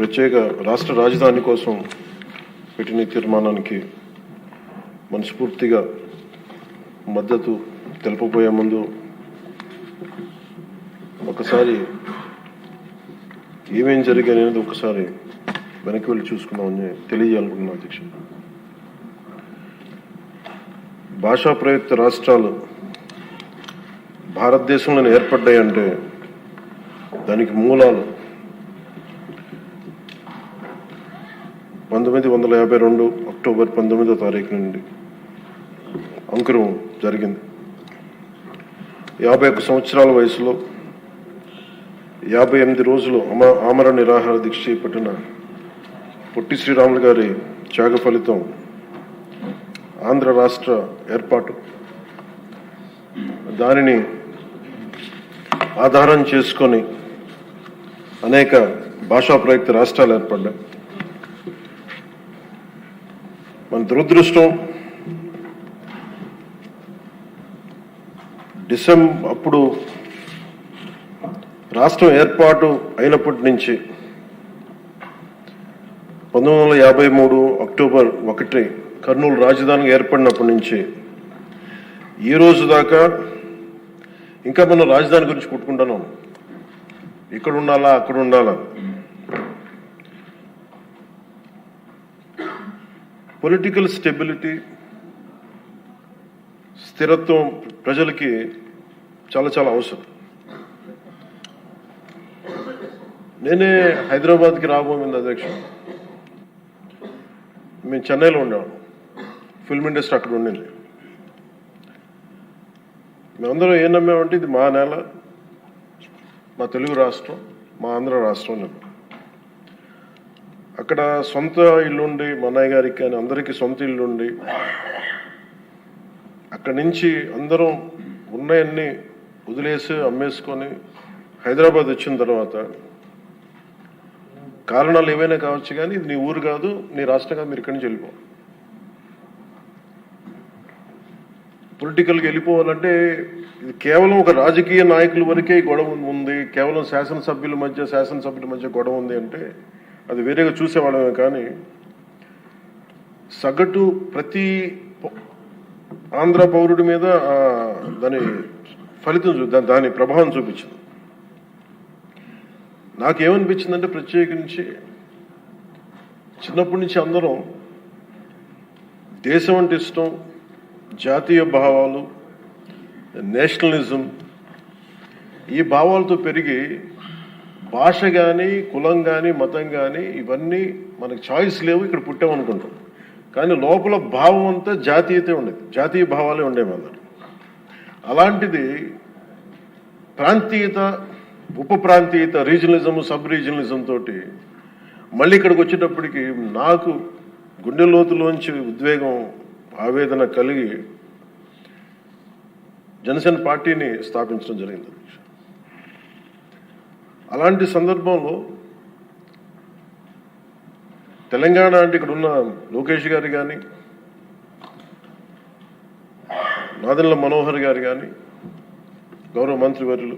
ప్రత్యేక రాష్ట్ర రాజధాని కోసం పెట్టిన తీర్మానానికి మనస్ఫూర్తిగా మద్దతు తెలుపబోయే ముందు ఒకసారి ఏమేం జరిగాయి అనేది ఒకసారి వెనక్కి వెళ్ళి చూసుకుందామని తెలియజేయాలనుకుంటున్నాను అధ్యక్ష. భాషా ప్రయుక్త రాష్ట్రాలు భారతదేశంలో ఏర్పడ్డాయంటే దానికి మూలాలు 1952 అక్టోబర్ 19వ తారీఖు నుండి అంకురం జరిగింది. 51 సంవత్సరాల వయసులో 58 రోజులు ఆమరణ నిరాహార దీక్ష చేపట్టిన పొట్టి శ్రీరాములు గారి త్యాగ ఫలితం ఆంధ్ర రాష్ట్ర ఏర్పాటు. దానిని ఆధారం చేసుకొని అనేక భాషా ప్రయుక్త రాష్ట్రాలు ఏర్పడ్డాయి. మన దురదృష్టం అప్పుడు రాష్ట్రం ఏర్పాటు అయినప్పటి నుంచి 1953 అక్టోబర్ 1 కర్నూలు రాజధానిగా ఏర్పడినప్పటి నుంచి ఈ రోజు దాకా ఇంకా మనం రాజధాని గురించి కొట్టుకుంటున్నాం. ఇక్కడ ఉండాలా, అక్కడ ఉండాలా. పొలిటికల్ స్టెబిలిటీ, స్థిరత్వం ప్రజలకి చాలా చాలా అవసరం. నేనే హైదరాబాద్కి రాబోయింది అధ్యక్ష. మేము చెన్నైలో ఉండేవాళ్ళం, ఫిల్మ్ ఇండస్ట్రీ అక్కడ ఉండింది. మేమందరం ఏం నమ్మామంటే ఇది మా నేల, మా తెలుగు రాష్ట్రం, మా ఆంధ్ర రాష్ట్రం. అక్కడ సొంత ఇల్లుండి, మా అన్నయ్య గారికి కానీ అందరికీ సొంత ఇల్లుండి అక్కడి నుంచి అందరం ఉన్నాయన్నీ వదిలేసి అమ్మేసుకొని హైదరాబాద్ వచ్చిన తర్వాత కారణాలు ఏవైనా కావచ్చు కానీ ఇది నీ ఊరు కాదు, నీ రాష్ట్రం కాదు, మీరు ఇక్కడి నుంచి వెళ్ళిపో. పొలిటికల్గా వెళ్ళిపోవాలంటే ఇది కేవలం ఒక రాజకీయ నాయకుల వరకే గొడవ ఉంది, కేవలం శాసనసభ్యుల మధ్య గొడవ ఉంది అంటే అది వేరేగా చూసేవాళ్ళమే. కానీ సగటు ప్రతి ఆంధ్ర పౌరుడి మీద దాని ఫలితం దాని ప్రభావం చూపించింది. నాకేమనిపించిందంటే ప్రత్యేకించి చిన్నప్పటి నుంచి అందరం దేశం అంటే ఇష్టం, జాతీయ భావాలు, నేషనలిజం, ఈ భావాలతో పెరిగి భాష కానీ, కులం కానీ, మతం కానీ ఇవన్నీ మనకు చాయిస్ లేవు, ఇక్కడ పుట్టామనుకుంటాం. కానీ లోపల భావం అంతా జాతీయతే ఉండేది, జాతీయ భావాలే ఉండేవి అందరు. అలాంటిది ప్రాంతీయత, ఉప ప్రాంతీయత, రీజనలిజం, సబ్ రీజనలిజం తోటి మళ్ళీ ఇక్కడికి వచ్చేటప్పటికి నాకు గుండె లోతులోంచి ఉద్వేగం, ఆవేదన కలిగి జనసేన పార్టీని స్థాపించడం జరిగింది. అలాంటి సందర్భంలో తెలంగాణ అంటే ఇక్కడ ఉన్న లోకేష్ గారు కానీ, నాదెండ్ల మనోహర్ గారు కానీ, గౌరవ మంత్రివర్యులు,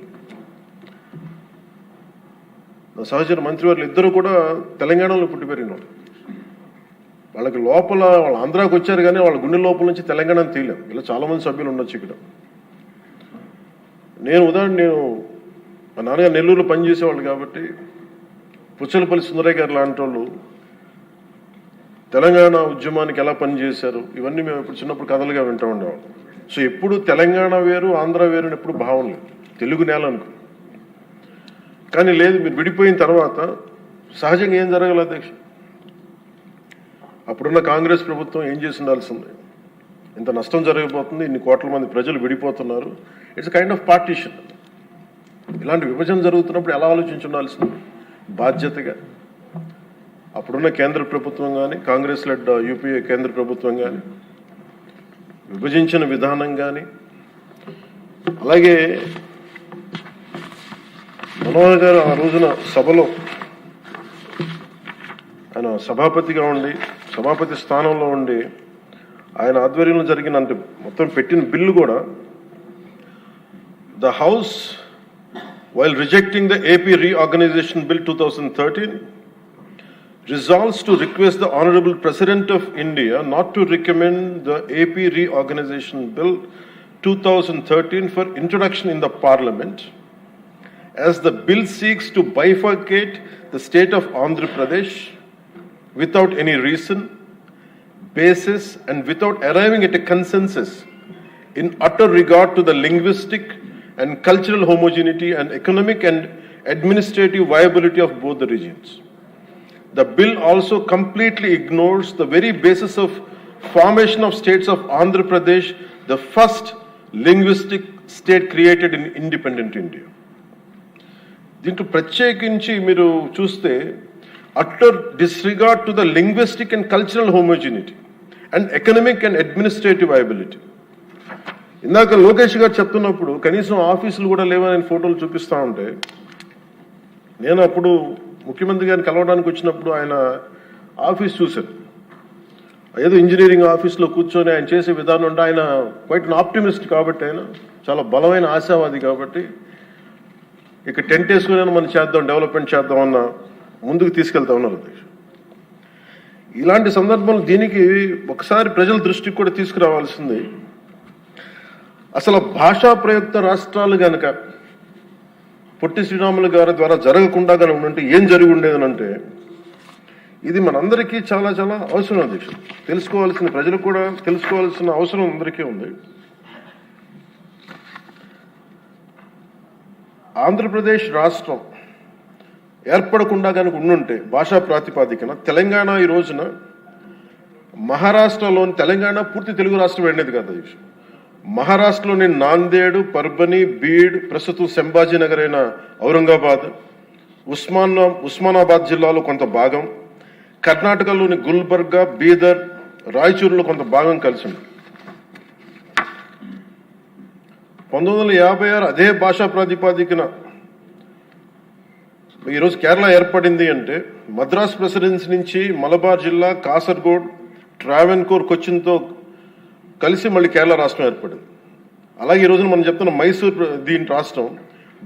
నా సహచర మంత్రివర్యులు ఇద్దరు కూడా తెలంగాణలో పుట్టి పెరిగిన వాళ్ళకి లోపల వాళ్ళు ఆంధ్రాకి వచ్చారు కానీ వాళ్ళ గుండె లోపల నుంచి తెలంగాణను తీయలేం. ఇలా చాలామంది సభ్యులు ఉండొచ్చు ఇక్కడ. నేను మా నాన్నగారు నెల్లూరులో పనిచేసేవాళ్ళు కాబట్టి పుచ్చలపల్లి సుందరయ్య గారు లాంటి వాళ్ళు తెలంగాణ ఉద్యమానికి ఎలా పనిచేశారు ఇవన్నీ మేము ఇప్పుడు చిన్నప్పుడు కథలుగా వింటూ ఉండేవాళ్ళం. సో ఎప్పుడు తెలంగాణ వేరు, ఆంధ్ర వేరు అని ఎప్పుడు భావం లేదు, తెలుగు నేల అనుకో. కానీ లేదు, మీరు విడిపోయిన తర్వాత సహజంగా ఏం జరగాలి అధ్యక్ష? అప్పుడున్న కాంగ్రెస్ ప్రభుత్వం ఏం చేసి ఉండాల్సింది? ఇంత నష్టం జరగబోతుంది, ఇన్ని కోట్ల మంది ప్రజలు విడిపోతున్నారు, ఇట్స్ కైండ్ ఆఫ్ పార్టీషన్. ఇలాంటి విభజన జరుగుతున్నప్పుడు ఎలా ఆలోచించి ఉండాల్సింది? బాధ్యతగా అప్పుడున్న కేంద్ర ప్రభుత్వం కానీ, కాంగ్రెస్ లెడ్ యూపీఏ కేంద్ర ప్రభుత్వం కానీ విభజించిన విధానం కానీ, అలాగే మనోహర్ గారు ఆ రోజున సభలో ఆయన సభాపతిగా ఉండి, సభాపతి స్థానంలో ఉండి ఆయన ఆధ్వర్యంలో జరిగిన అంటే మొత్తం పెట్టిన బిల్లు కూడా the house while rejecting the AP Reorganization Bill 2013 resolves to request the Honorable President of India not to recommend the AP Reorganization Bill 2013 for introduction in the Parliament, as the bill seeks to bifurcate the state of Andhra Pradesh without any reason, basis, and without arriving at a consensus in utter regard to the linguistic and cultural homogeneity and economic and administrative viability of both the regions. The bill also completely ignores the very basis of formation of states of Andhra Pradesh, the first linguistic state created in independent India. దీంట్లో ప్రత్యేకించి మీరు చూస్తే utter disregard to the linguistic and cultural homogeneity and economic and administrative viability. ఇందాక లోకేష్ గారు చెప్తున్నప్పుడు కనీసం ఆఫీసులు కూడా లేవని ఫోటోలు చూపిస్తూ ఉంటే, నేను అప్పుడు ముఖ్యమంత్రి గారిని కలవడానికి వచ్చినప్పుడు ఆయన ఆఫీస్ చూశాను. ఏదో ఇంజనీరింగ్ ఆఫీస్లో కూర్చొని ఆయన చేసే విధానం అంటే ఆయన క్వైట్ అన్ ఆప్టిమిస్ట్ కాబట్టి, ఆయన చాలా బలమైన ఆశావాది కాబట్టి, ఇక టెంట్ వేసుకుని మనం చేద్దాం, డెవలప్మెంట్ చేద్దామన్న ముందుకు తీసుకెళ్తా ఉన్నారు అధ్యక్షుడు. ఇలాంటి సందర్భంలో దీనికి ఒకసారి ప్రజల దృష్టికి కూడా తీసుకురావాల్సింది. అసలు భాషా ప్రయుక్త రాష్ట్రాలు కనుక పొట్టి శ్రీరాములు గారి ద్వారా జరగకుండా కనుక ఉంటే ఏం జరిగి ఉండేదనంటే, ఇది మనందరికీ చాలా చాలా అవసరం అధ్యక్షుడు. తెలుసుకోవాల్సిన, ప్రజలకు కూడా తెలుసుకోవాల్సిన అవసరం అందరికీ ఉంది. ఆంధ్రప్రదేశ్ రాష్ట్రం ఏర్పడకుండా కనుక ఉండుంటే భాషా ప్రాతిపాదికన తెలంగాణ ఈ రోజున మహారాష్ట్రలోని, తెలంగాణ పూర్తి తెలుగు రాష్ట్రం వెళ్ళేది కాదు అధ్యక్షుడు. మహారాష్ట్రలోని నాందేడ్, పర్బని, బీడ్, ప్రస్తుతం సంభాజీనగర్ అయిన ఔరంగాబాద్, ఉస్మానాబాద్ జిల్లాలో కొంత భాగం, కర్ణాటకలోని గుల్బర్గా, బీదర్, రాయచూరులో కొంత భాగం కలిసి ఉంది. 1956 అదే భాషా ప్రాతిపాదికన ఈరోజు కేరళ ఏర్పడింది అంటే, మద్రాస్ ప్రెసిడెన్సీ నుంచి మలబార్ జిల్లా, కాసర్గోడ్, ట్రావెన్కోర్, కొచ్చిన్తో కలిసి మళ్ళీ కేరళ రాష్ట్రం ఏర్పడింది. అలాగే ఈ రోజున మనం చెప్తున్న మైసూర్ దీని రాష్ట్రం,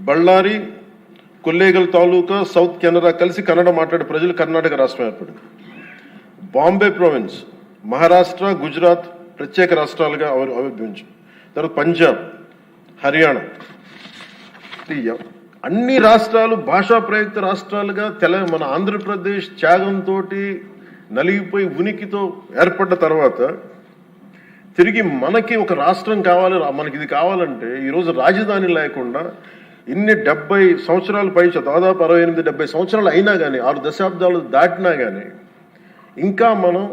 బళ్ళారి, కొల్లేగల్ తాలూకా, సౌత్ కెనరా కలిసి కన్నడ మాట్లాడే ప్రజలు కర్ణాటక రాష్ట్రం ఏర్పడింది. బాంబే ప్రావిన్స్, మహారాష్ట్ర, గుజరాత్ ప్రత్యేక రాష్ట్రాలుగా ఆవిర్భవించాయి. తర్వాత పంజాబ్, హర్యానా, అన్ని రాష్ట్రాలు భాషా ప్రయుక్త రాష్ట్రాలుగా మన ఆంధ్రప్రదేశ్ త్యాగంతో నలిగిపోయి ఉనికితో ఏర్పడ్డ తర్వాత తిరిగి మనకి ఒక రాష్ట్రం కావాలి, మనకి ఇది కావాలంటే ఈరోజు రాజధాని లేకుండా ఇన్ని 70 సంవత్సరాల పై, దాదాపు 68-70 సంవత్సరాలు అయినా కానీ, 6 దశాబ్దాలు దాటినా కానీ ఇంకా మనం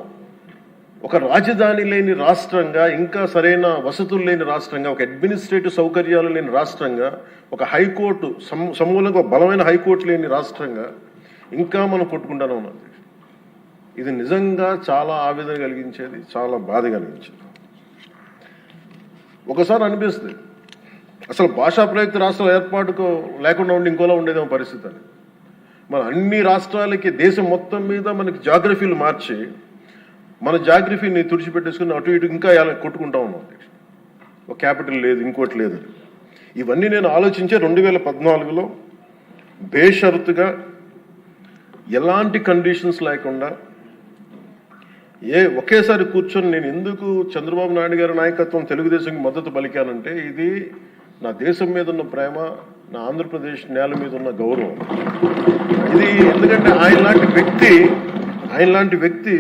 ఒక రాజధాని లేని రాష్ట్రంగా, ఇంకా సరైన వసతులు లేని రాష్ట్రంగా, ఒక అడ్మినిస్ట్రేటివ్ సౌకర్యాలు లేని రాష్ట్రంగా, ఒక హైకోర్టు సమూలంగా బలమైన హైకోర్టు లేని రాష్ట్రంగా ఇంకా మనం కొట్టుకుంటూనే ఉన్నాం. ఇది నిజంగా చాలా ఆవేదన కలిగించేది, చాలా బాధ కలిగించేది. ఒకసారి అనిపిస్తుంది అసలు భాషా ప్రయుక్త రాష్ట్రాల ఏర్పాటుకు లేకుండా ఉండి ఇంకోలా ఉండేదేమో పరిస్థితి అని. మన అన్ని రాష్ట్రాలకి, దేశం మొత్తం మీద మనకి జాగ్రఫీలు మార్చి మన జాగ్రఫీని తుడిచిపెట్టేసుకుని అటు ఇటు ఇంకా కొట్టుకుంటా ఉన్నాం. ఒక క్యాపిటల్ లేదు, ఇంకోటి లేదు. ఇవన్నీ నేను ఆలోచించే 2014లో బేషరతుగా ఎలాంటి కండిషన్స్ లేకుండా ఒకేసారి కూర్చొని నేను ఎందుకు చంద్రబాబు నాయుడు గారి నాయకత్వం తెలుగుదేశంకి మద్దతు పలికానంటే, ఇది నా దేశం మీద ఉన్న ప్రేమ, నా ఆంధ్రప్రదేశ్ నేల మీద ఉన్న గౌరవం. ఇది ఎందుకంటే ఆయన లాంటి వ్యక్తి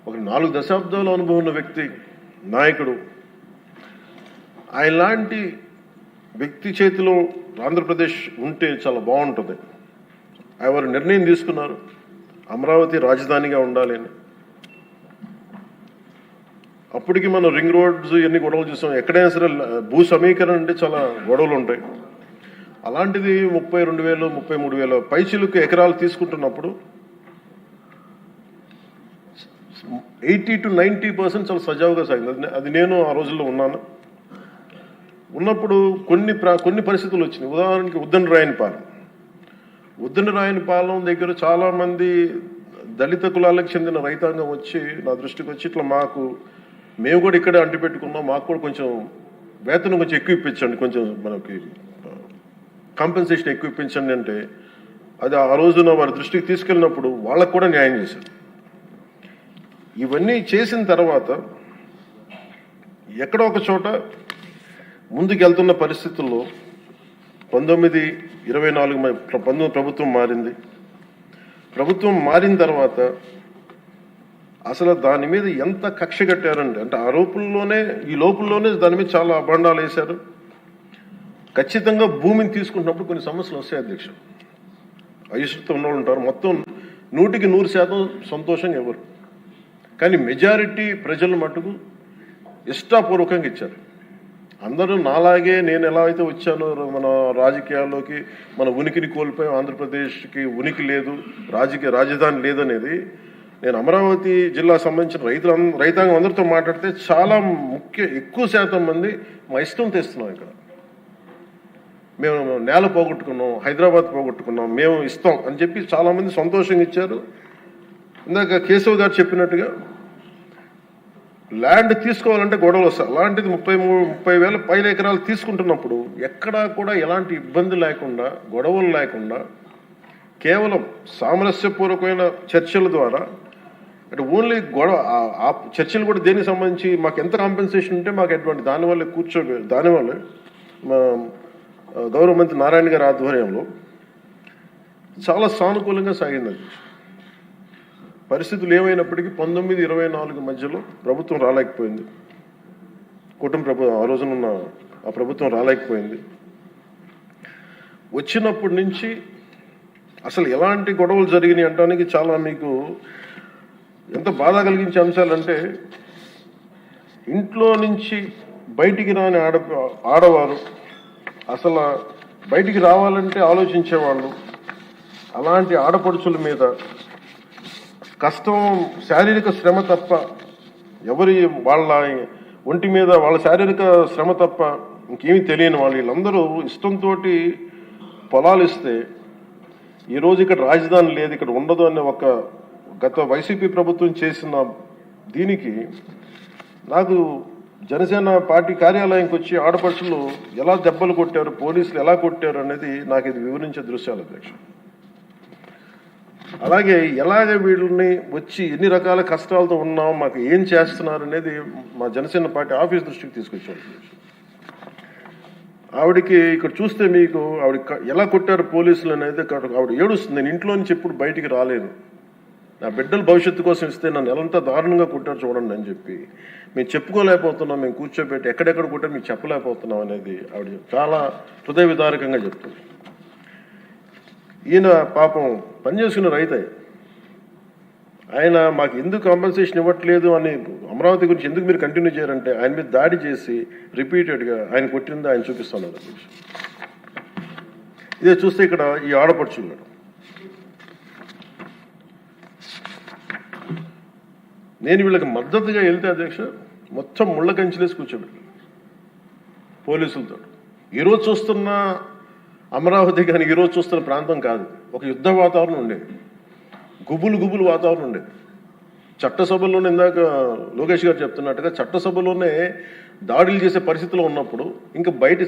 ఒక 4 దశాబ్దాల అనుభవం ఉన్న వ్యక్తి, నాయకుడు. ఆయన లాంటి వ్యక్తి చేతిలో ఆంధ్రప్రదేశ్ ఉంటే చాలా బాగుంటుంది. ఆయన నిర్ణయం తీసుకున్నారు, అమరావతి రాజధానిగా ఉండాలి అని. అప్పటికి మనం రింగ్ రోడ్స్ ఎన్ని గొడవలు చూసాం. ఎక్కడైనా సరే భూ సమీకరణ అంటే చాలా గొడవలు ఉంటాయి. అలాంటిది 32,000 33,000 పైచిలుకు ఎకరాలు తీసుకుంటున్నప్పుడు 80 to 90% చాలా సజావుగా సాగింది. అది నేను ఆ రోజుల్లో ఉన్నప్పుడు కొన్ని పరిస్థితులు వచ్చినాయి. ఉదాహరణకి ఉద్దండరాయనిపాలెం దగ్గర చాలామంది దళిత కులాలకు చెందిన రైతాంగం వచ్చి నా దృష్టికి వచ్చి, ఇట్లా మేము కూడా ఇక్కడే అంటిపెట్టుకున్నాం, మాకు కూడా కొంచెం వేతనం కొంచెం ఎక్కువ ఇప్పించండి, కొంచెం మనకి కాంపెన్సేషన్ ఎక్కువ ఇప్పించండి అంటే, అది ఆ రోజున వారి దృష్టికి తీసుకెళ్ళినప్పుడు వాళ్ళకు కూడా న్యాయం చేశారు. ఇవన్నీ చేసిన తర్వాత ఎక్కడో ఒక చోట ముందుకెళ్తున్న పరిస్థితుల్లో 1924 ప్రభుత్వం మారింది. ప్రభుత్వం మారిన తర్వాత అసలు దాని మీద ఎంత కక్ష కట్టారంటే అంటే ఈ లోపుల్లోనే దాని మీద చాలా అభాండాలు వేశారు. ఖచ్చితంగా భూమిని తీసుకుంటున్నప్పుడు కొన్ని సమస్యలు వస్తాయి అధ్యక్షుడు. అయిష్టత ఉన్నోళ్ళు ఉంటారు. మొత్తం 100% సంతోషంగా ఎవరు, కానీ మెజారిటీ ప్రజలు మటుకు ఇష్టాపూర్వకంగా ఇచ్చారు. అందరూ నాలాగే నేను ఎలా అయితే వచ్చానో మన రాజకీయాల్లోకి మన ఉనికిని కోల్పోయాం, ఆంధ్రప్రదేశ్కి ఉనికి లేదు, రాజధాని లేదనేది నేను అమరావతి జిల్లా సంబంధించిన రైతాంగం అందరితో మాట్లాడితే చాలా ఎక్కువ శాతం మంది మా ఇష్టం తెస్తున్నాం. ఇక్కడ మేము నేల పోగొట్టుకున్నాం, హైదరాబాద్ పోగొట్టుకున్నాం, మేము ఇస్తాం అని చెప్పి చాలామంది సంతోషంగా ఇచ్చారు. ఇందాక కేశవ్ గారు చెప్పినట్టుగా ల్యాండ్ తీసుకోవాలంటే గొడవలు వస్తాయి. అలాంటిది 30,000 పైన ఎకరాలు తీసుకుంటున్నప్పుడు ఎక్కడా కూడా ఎలాంటి ఇబ్బంది లేకుండా, గొడవలు లేకుండా కేవలం సామరస్యపూర్వకమైన చర్చల ద్వారా అంటే ఓన్లీ ఆ చర్చలు కూడా దేనికి సంబంధించి మాకు ఎంత కాంపెన్సేషన్ ఉంటే మాకు ఎటువంటి దానివల్ల దానివల్ల గౌరవ మంత్రి నారాయణ గారి ఆధ్వర్యంలో చాలా సానుకూలంగా సాగింది. పరిస్థితులు ఏమైనప్పటికీ 1924 మధ్యలో ప్రభుత్వం రాలేకపోయింది. ఆ రోజునున్న ఆ ప్రభుత్వం రాలేకపోయింది. వచ్చినప్పటి నుంచి అసలు ఎలాంటి గొడవలు జరిగినాయి అంటానికి చాలా మీకు ఎంత బాధ కలిగించే అంశాలంటే ఇంట్లో నుంచి బయటికి రాని ఆడవారు అసలు బయటికి రావాలంటే ఆలోచించేవాళ్ళు. అలాంటి ఆడపడుచుల మీద కష్టం, శారీరక శ్రమ తప్ప వాళ్ళ ఒంటి మీద వాళ్ళ శారీరక శ్రమ తప్ప ఇంకేమీ తెలియని వీళ్ళందరూ ఇష్టంతో పొలాలు ఇస్తే ఈరోజు ఇక్కడ రాజధాని లేదు, ఇక్కడ ఉండదు అనే ఒక గత వైసీపీ ప్రభుత్వం చేసిన దీనికి నాకు జనసేన పార్టీ కార్యాలయంకి వచ్చి ఆడపడుచులు ఎలా దెబ్బలు కొట్టారు, పోలీసులు ఎలా కొట్టారు అనేది నాకు ఇది వివరించే దృశ్యాలు అధ్యక్ష. అలాగే ఎలాగ వీళ్ళని వచ్చి ఎన్ని రకాల కష్టాలతో ఉన్నాం, మాకు ఏం చేస్తున్నారు అనేది మా జనసేన పార్టీ ఆఫీస్ దృష్టికి తీసుకొచ్చారు. ఆవిడికి ఇక్కడ చూస్తే మీకు ఆవిడ ఎలా కొట్టారు పోలీసులు అనేది ఆవిడ ఏడుస్తుంది. నేను ఇంట్లో నుంచి ఎప్పుడు బయటికి రాలేదు, నా బిడ్డల భవిష్యత్తు కోసం ఇస్తే నన్ను ఎలాంత దారుణంగా కొట్టారు చూడండి అని చెప్పి మేము చెప్పుకోలేకపోతున్నాం, మేము కూర్చోబెట్టి ఎక్కడెక్కడ కొట్టారు మీకు చెప్పలేకపోతున్నాం అనేది ఆవిడ చాలా హృదయ విదారకంగా చెప్తుంది. ఈయన పాపం పనిచేసుకున్న రైతే, ఆయన మాకు ఎందుకు కాంపెన్సేషన్ ఇవ్వట్లేదు అని అమరావతి గురించి ఎందుకు మీరు కంటిన్యూ చేయారంటే ఆయన మీద దాడి చేసి రిపీటెడ్గా ఆయన కొట్టింది ఆయన చూపిస్తున్నారు. ఇదే చూస్తే ఇక్కడ ఈ ఆడపడుచున్నాడు. నేను వీళ్ళకి మద్దతుగా వెళ్తే అధ్యక్ష మొత్తం ముళ్ళ కంచెలేసి కూర్చోబెట్టాను పోలీసులతో. ఈరోజు చూస్తున్న అమరావతి కానీ ఈరోజు చూస్తున్న ప్రాంతం కాదు, ఒక యుద్ధ వాతావరణం ఉండేది, గుబులు వాతావరణం ఉండేది. చట్టసభల్లోనే ఇందాక లోకేష్ గారు చెప్తున్నట్టుగా చట్టసభలోనే దాడులు చేసే పరిస్థితిలో ఉన్నప్పుడు ఇంకా బయట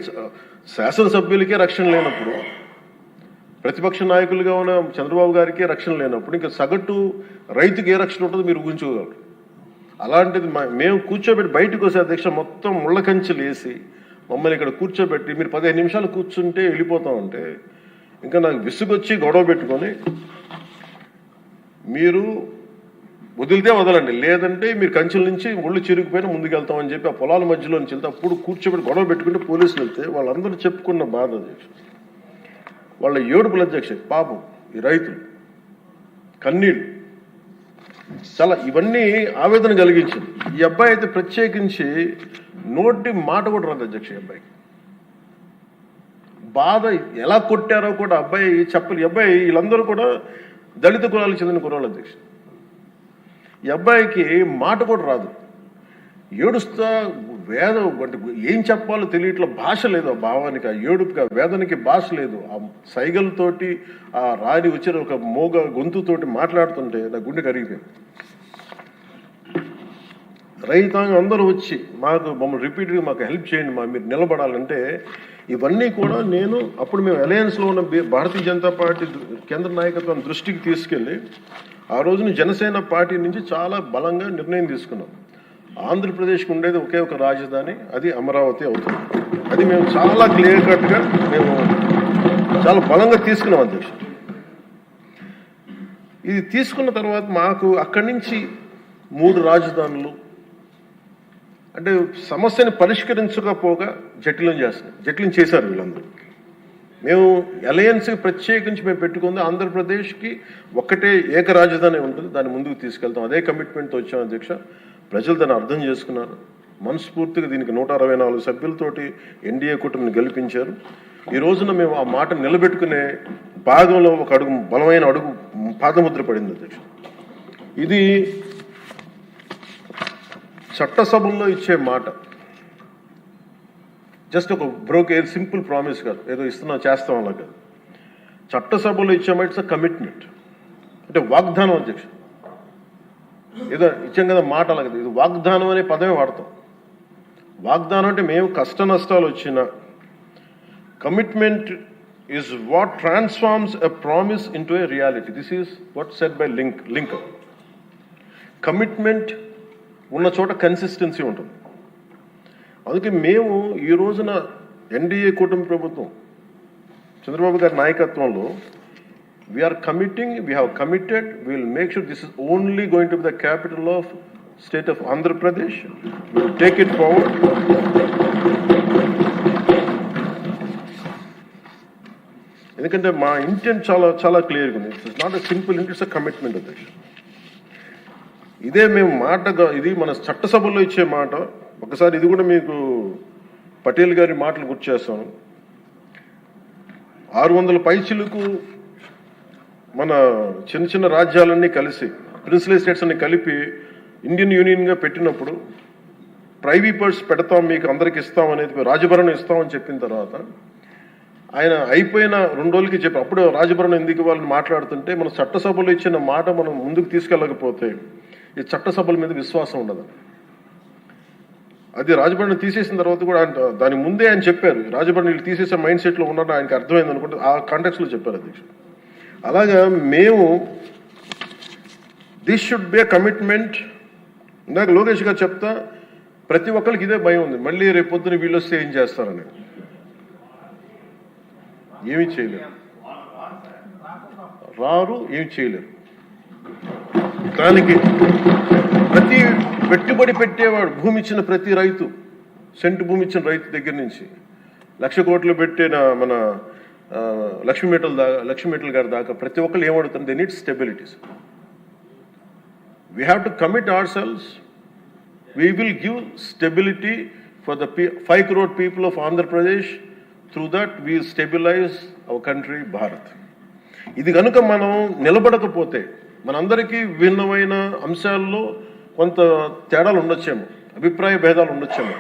శాసనసభ్యులకే రక్షణ లేనప్పుడు, ప్రతిపక్ష నాయకులుగా ఉన్న చంద్రబాబు గారికి రక్షణ లేనప్పుడు ఇంకా సగటు రైతుకి ఏ రక్షణ ఉంటుందో మీరు ఊహించుకోగలరు. అలాంటిది మేము కూర్చోబెట్టి బయటకు వస్తే అధ్యక్ష మొత్తం ముళ్ళ కంచెలు వేసి మమ్మల్ని ఇక్కడ కూర్చోబెట్టి మీరు 15 నిమిషాలు కూర్చుంటే వెళ్ళిపోతామంటే ఇంకా నాకు విసుగొచ్చి గొడవ పెట్టుకొని మీరు వదిలితే వదలండి, లేదంటే మీరు కంచెల నుంచి ఒళ్ళు చిరిగిపోయినా ముందుకెళ్తామని చెప్పి ఆ పొలాల మధ్యలో నుంచి వెళ్తే అప్పుడు కూర్చోబెట్టి గొడవ పెట్టుకుంటే పోలీసులు వెళ్తే వాళ్ళందరూ చెప్పుకున్న బాధ అధ్యక్ష, వాళ్ళ ఏడుపుల అధ్యక్ష, పాపం ఈ రైతులు కన్నీళ్ళు చాలా ఇవన్నీ ఆవేదన కలిగించింది. ఈ అబ్బాయి అయితే ప్రత్యేకించి నోటి మాట కూడా రాదు అధ్యక్ష. ఈ అబ్బాయికి బాధ ఎలా కొట్టారో కూడా అబ్బాయి చెప్పలు. ఈ అబ్బాయి వీళ్ళందరూ కూడా దళిత కులాలకు చెందిన కులాలు అధ్యక్ష. ఈ అబ్బాయికి మాట కూడా రాదు, ఏడుస్తా అంటే ఏం చెప్పాలో తెలియట్ల, భాష లేదు ఆ భావానికి, ఆ ఏడుపుకి, ఆ వేదనకి భాష లేదు. ఆ సైగలతోటి ఆ రాని వచ్చిన ఒక మోగ గొంతుతోటి మాట్లాడుతుంటే నా గుండె కరిగిపోయింది. రైతాంగం అందరూ వచ్చి మమ్మల్ని రిపీటెడ్గా మాకు హెల్ప్ చేయండి, మీరు నిలబడాలంటే ఇవన్నీ కూడా నేను అప్పుడు మేము అలయన్స్లో ఉన్న భారతీయ జనతా పార్టీ కేంద్ర నాయకత్వాన్ని దృష్టికి తీసుకెళ్ళి ఆ రోజున జనసేన పార్టీ నుంచి చాలా బలంగా నిర్ణయం తీసుకున్నాం. ఆంధ్రప్రదేశ్కి ఉండేది ఒకే ఒక రాజధాని, అది అమరావతి అవుతుంది. అది మేము చాలా క్లియర్ కట్గా మేము చాలా బలంగా తీసుకున్నాం అధ్యక్షుడు. ఇది తీసుకున్న తర్వాత మాకు అక్కడి నుంచి 3 రాజధానులు అంటే సమస్యని పరిష్కరించకపోగా జటిలం చేశారు వీళ్ళందరూ. మేము అలయన్స్కి ప్రత్యేకించి మేము పెట్టుకుంది ఆంధ్రప్రదేశ్కి ఒక్కటే ఏక రాజధాని ఉంటుంది, దాన్ని ముందుకు తీసుకెళ్తాం. అదే కమిట్మెంట్తో వచ్చాం అధ్యక్ష. ప్రజలు దాన్ని అర్థం చేసుకున్నారు. మనస్ఫూర్తిగా దీనికి 164 సభ్యులతోటి ఎన్డీఏ కూటమిని గెలిపించారు. ఈ రోజున మేము ఆ మాట నిలబెట్టుకునే భాగంలో ఒక అడుగు బలమైన అడుగు పాదముద్ర పడింది అధ్యక్ష. ఇది చట్టసభల్లో ఇచ్చే మాట జస్ట్ ఒక సింపుల్ ప్రామిస్ కాదు, ఏదో చేస్తాం అలా కాదు. చట్టసభలో ఇచ్చే మాట ఇట్స్ కమిట్మెంట్, అంటే వాగ్దానం అధ్యక్ష. ఏదో ఇచ్చాం కదా మాట అలా కదా, ఇది వాగ్దానం అనే పదమే వాడతాం. వాగ్దానం అంటే మేము కష్ట నష్టాలు వచ్చిన commitment is what transforms a promise into a reality. This is what said by Lincoln. Commitment ఉన్న చోట కన్సిస్టెన్సీ ఉంటుంది. అందుకే మేము ఈ రోజున ఎన్డీఏ కూటమి ప్రభుత్వం చంద్రబాబు గారి నాయకత్వంలో we're committing, we have committed, we will make sure this is only going to be the capital of state of Andhra Pradesh. We will take it forward. ఎందుకంటే మా ఇంటెంట్ చాలా చాలా క్లియర్గా ఉంది. It's not a simple int, it's a commitment అధ్యక్ష. ఇదే మేము మాటగా, ఇది మన చట్టసభల్లో ఇచ్చే మాట. ఒకసారి ఇది కూడా మీకు పటేల్ గారి మాటలు గుర్తు చేస్తాను. 600 పైచిలకు మన చిన్న చిన్న రాజ్యాలన్నీ కలిసి ప్రిన్సిపల్ స్టేట్స్ అన్ని కలిపి ఇండియన్ యూనియన్గా పెట్టినప్పుడు ప్రైవీ పర్స్ పెడతాం, మీకు అందరికి ఇస్తాం అనేది, రాజభరణం ఇస్తామని చెప్పిన తర్వాత ఆయన అయిపోయిన 2 రోజులకి చెప్పి అప్పుడు రాజభరణం ఎందుకు ఇవ్వాలని మాట్లాడుతుంటే మన చట్టసభలో ఇచ్చిన మాట మనం ముందుకు తీసుకెళ్ళకపోతే ఈ చట్టసభల మీద విశ్వాసం ఉండదు. అది రాజభరణం తీసేసిన తర్వాత కూడా దాని ముందే ఆయన చెప్పారు, రాజభరణం తీసేసే మైండ్ సెట్లో ఉన్నాడు, ఆయనకి అర్థమైంది అనుకుంటే ఆ కాంటెక్స్లో చెప్పారు అధ్యక్షుడు. అలాగా మేము this should be a commitment. ఇందాక లోకేష్ గారు చెప్తా ప్రతి ఒక్కరికి ఇదే భయం ఉంది, మళ్ళీ రేపు పొద్దున వీళ్ళు వస్తే ఏం చేస్తారని. ఏమీ చేయలేరు, రారు, ఏమి చేయలేరు. దానికి ప్రతి పెట్టుబడి పెట్టేవాడు, భూమి ఇచ్చిన ప్రతి రైతు, సెంటు భూమి ఇచ్చిన రైతు దగ్గర నుంచి 1,00,000 కోట్లు పెట్టిన మన లక్ష్మీ గారి దాకా ప్రతి ఒక్కరు ఏమడుతుంది, they need stabilities. We have to commit our selves. We will give stability for the 5 crore people of Andhra Pradesh. Through that we stabilize our country, Bharat. ఇది కనుక మనం నిలబడకపోతే మనందరికీ భిన్నమైన అంశాల్లో కొంత తేడాలు ఉండొచ్చేమో, అభిప్రాయ భేదాలు ఉండొచ్చేమో,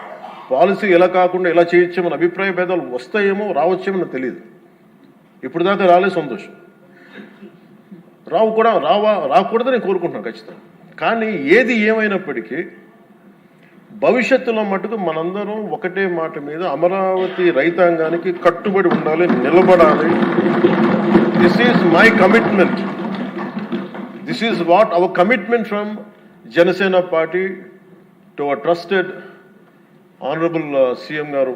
పాలసీ ఎలా కాకుండా ఎలా చేయొచ్చేమో అభిప్రాయ భేదాలు వస్తాయేమో, రావచ్చేమో నాకు తెలియదు. ఇప్పుడు దాకా రాలే, సంతోషం. రాకూడదని నేను కోరుకుంటున్నాను ఖచ్చితంగా. కానీ ఏది ఏమైనప్పటికీ భవిష్యత్తులో మటుకు మనందరం ఒకటే మాట మీద అమరావతి రైతాంగానికి కట్టుబడి ఉండాలి, నిలబడాలి. This is my commitment. This is what our commitment from Janasena party to our trusted honourable CM గారు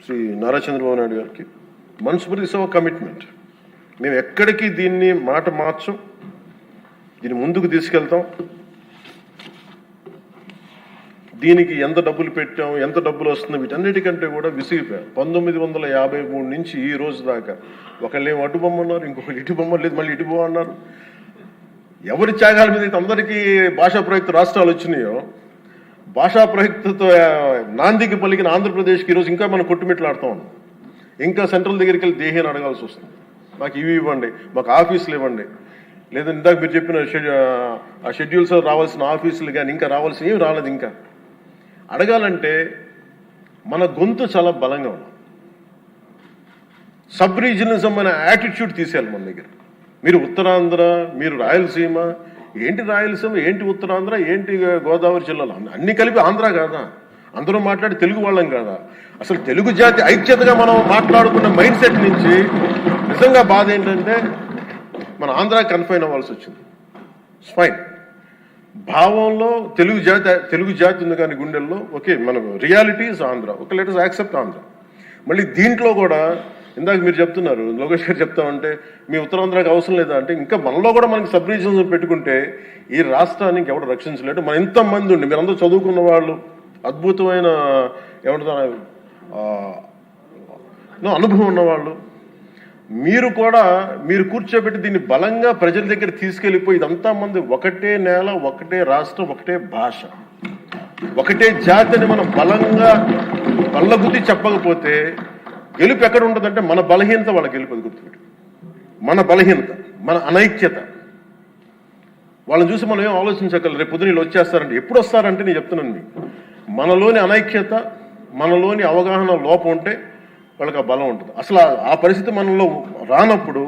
శ్రీ నారా చంద్రబాబు నాయుడు గారికి. మనస్ఫూర్తి ఇస్ అవర్ కమిట్మెంట్. మేము ఎక్కడికి దీన్ని మాట మార్చం, దీన్ని ముందుకు తీసుకెళ్తాం. దీనికి ఎంత డబ్బులు పెట్టాం, ఎంత డబ్బులు వస్తుంది, వీటన్నిటికంటే కూడా విసిగిపోయాం. 1953 నుంచి ఈ రోజు దాకా ఒకళ్ళేమో అటు బొమ్మన్నారు, ఇంకొకళ్ళు ఇటు బొమ్మ లేదు, మళ్ళీ ఇటు బొమ్మ అన్నారు. ఎవరి త్యాగాల మీద అయితే అందరికీ భాషా ప్రయుక్త రాష్ట్రాలు వచ్చినాయో, భాషా ప్రయుక్తతో నాందికి పలికిన ఆంధ్రప్రదేశ్కి ఈరోజు ఇంకా మనం కొట్టుమిట్లాడుతూ ఉన్నాం. ఇంకా సెంట్రల్ దగ్గరికి వెళ్ళి దేహాన్ని అడగాల్సి వస్తుంది, మాకు ఇవి ఇవ్వండి, మాకు ఆఫీసులు ఇవ్వండి, లేదా ఇందాక మీరు చెప్పిన ఆ షెడ్యూల్స్ రావాల్సిన ఆఫీసులు కానీ ఇంకా రావాల్సిన ఏమి రాలేదు. ఇంకా అడగాలంటే మన గొంతు చాలా బలంగా ఉంది. సబ్ రీజనలిజం అనే యాటిట్యూడ్ తీసేయాలి మన దగ్గర. మీరు ఉత్తరాంధ్ర, మీరు రాయలసీమ, ఏంటి రాయలసీమ, ఏంటి ఉత్తరాంధ్ర, ఏంటి గోదావరి జిల్లాలో అన్ని కలిపి ఆంధ్ర కాదా? అందరూ మాట్లాడి తెలుగు వాళ్ళం కాదా? అసలు తెలుగు జాతి ఐక్యతగా మనం మాట్లాడుకున్న మైండ్ సెట్ నుంచి నిజంగా బాధ ఏంటంటే మన ఆంధ్ర కన్ఫైన్ అవ్వాల్సి వచ్చింది. ఫైన్, భావంలో తెలుగు జాతి ఉంది కానీ గుండెల్లో ఓకే, మన reality is Andhra. Okay, let us accept Andhra. మళ్ళీ దీంట్లో కూడా ఇందాక మీరు చెప్తున్నారు, లోకేష్ గారు చెప్తామంటే మీ ఉత్తరాంధ్రకి అవసరం లేదా అంటే, ఇంకా మనలో కూడా మనకి సబ్ రీజన్స్ పెట్టుకుంటే ఈ రాష్ట్రానికి ఎవరు రక్షించలేడు. మన ఇంతమంది ఉండి మీరందరూ చదువుకున్న వాళ్ళు, అద్భుతమైన ఏమంటారు అనుభవం ఉన్నవాళ్ళు, మీరు కూడా మీరు కూర్చోబెట్టి దీన్ని బలంగా ప్రజల దగ్గర తీసుకెళ్ళిపోయి ఇదంతా మంది ఒకటే నేల, ఒకటే రాష్ట్రం, ఒకటే భాష, ఒకటే జాతి అని మనం బలంగా బల్లగుద్ది చెప్పకపోతే గెలుపు ఎక్కడ ఉంటుందంటే మన బలహీనత వాళ్ళ గెలుపు. అది గుర్తుపెట్టి, మన బలహీనత, మన అనైక్యత. వాళ్ళని చూసి మనం ఏం ఆలోచించగలరు, రేపు పొద్దున వీళ్ళు వచ్చేస్తారంటే. ఎప్పుడు వస్తారంటే నేను చెప్తున్నాను మీకు, మనలోని అనైక్యత, మనలోని అవగాహన లోపం ఉంటే వాళ్ళకి ఆ బలం ఉంటుంది. అసలు ఆ పరిస్థితి మనలో రానప్పుడు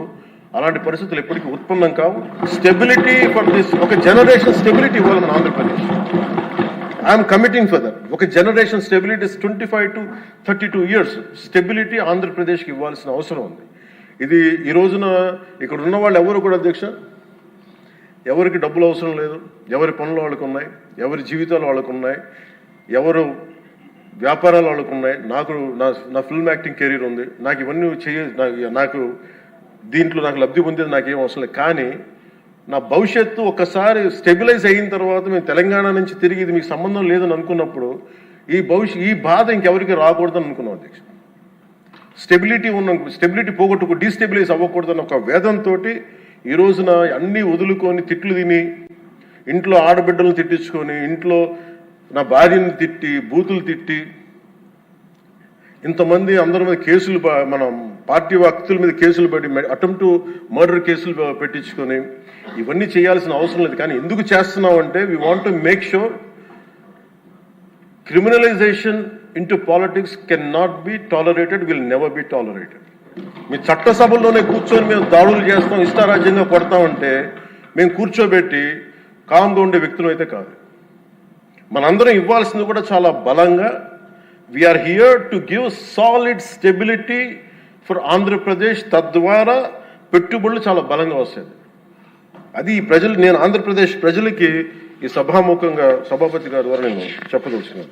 అలాంటి పరిస్థితులు ఎప్పటికీ ఉత్పన్నం కావు. స్టెబిలిటీ ఫర్ దిస్, ఒక జనరేషన్ స్టెబిలిటీ ఇవ్వాలి మన Andhra Pradesh. I'm committing for that. ఒక generation stability 25 to 32 years stability ఆంధ్రప్రదేశ్కి ఇవ్వాల్సిన అవసరం ఉంది. ఇది ఈ రోజున ఇక్కడ ఉన్న వాళ్ళు ఎవరు కూడా అధ్యక్ష, ఎవరికి డబ్బులు అవసరం లేదు, ఎవరి పనులు వాళ్ళకు ఉన్నాయి, ఎవరి జీవితాలు వాళ్ళకు ఉన్నాయి, ఎవరు వ్యాపారాలు వాళ్ళకు ఉన్నాయి. నా ఫిల్మ్ యాక్టింగ్ కెరీర్ ఉంది, నాకు ఇవన్నీ నాకు దీంట్లో నాకు లబ్ధి పొందేది నాకేం అవసరం లేదు. కానీ నా భవిష్యత్తు ఒక్కసారి స్టెబిలైజ్ అయిన తర్వాత మేము తెలంగాణ నుంచి తిరిగి ఇది మీకు సంబంధం లేదని అనుకున్నప్పుడు ఈ బాధ ఇంకెవరికి రాకూడదని అనుకున్నాం అధ్యక్ష. స్టెబిలిటీ పోగొట్టుకు డీస్టెబిలైజ్ అవ్వకూడదని ఒక వేదంతో ఈ రోజున అన్నీ వదులుకొని తిట్లు తిని, ఇంట్లో ఆడబిడ్డలను తిట్టించుకొని, ఇంట్లో నా భార్యను తిట్టి, బూతులు తిట్టి, ఇంతమంది అందరి మీద కేసులు, మన పార్టీ వ్యక్తుల మీద కేసులు పెట్టి, అటెంప్ట్ టు మర్డర్ కేసులు పెట్టించుకొని ఇవన్నీ చేయాల్సిన అవసరం లేదు. కానీ ఎందుకు చేస్తున్నాం అంటే we want to make sure criminalization into politics can not be tolerated, will never be tolerated. మీ చట్టసభల్లోనే కూర్చొని మేము దాడులు చేస్తాం, ఇష్టారాజ్యంగా కొడతామంటే మేము కూర్చోబెట్టి కామ్గా ఉండే వ్యక్తులు అయితే కాదు. మనందరం ఇవ్వాల్సింది కూడా చాలా బలంగా, we're here to give solid stability for Andhra Pradesh. తద్వారా పెట్టుబడులు చాలా బలంగా వస్తాయి. అది నేను ఆంధ్రప్రదేశ్ ప్రజలకి ఈ సభాముఖంగా సభాపతి గారి ద్వారా నేను చెప్పదలుచుకున్నాను.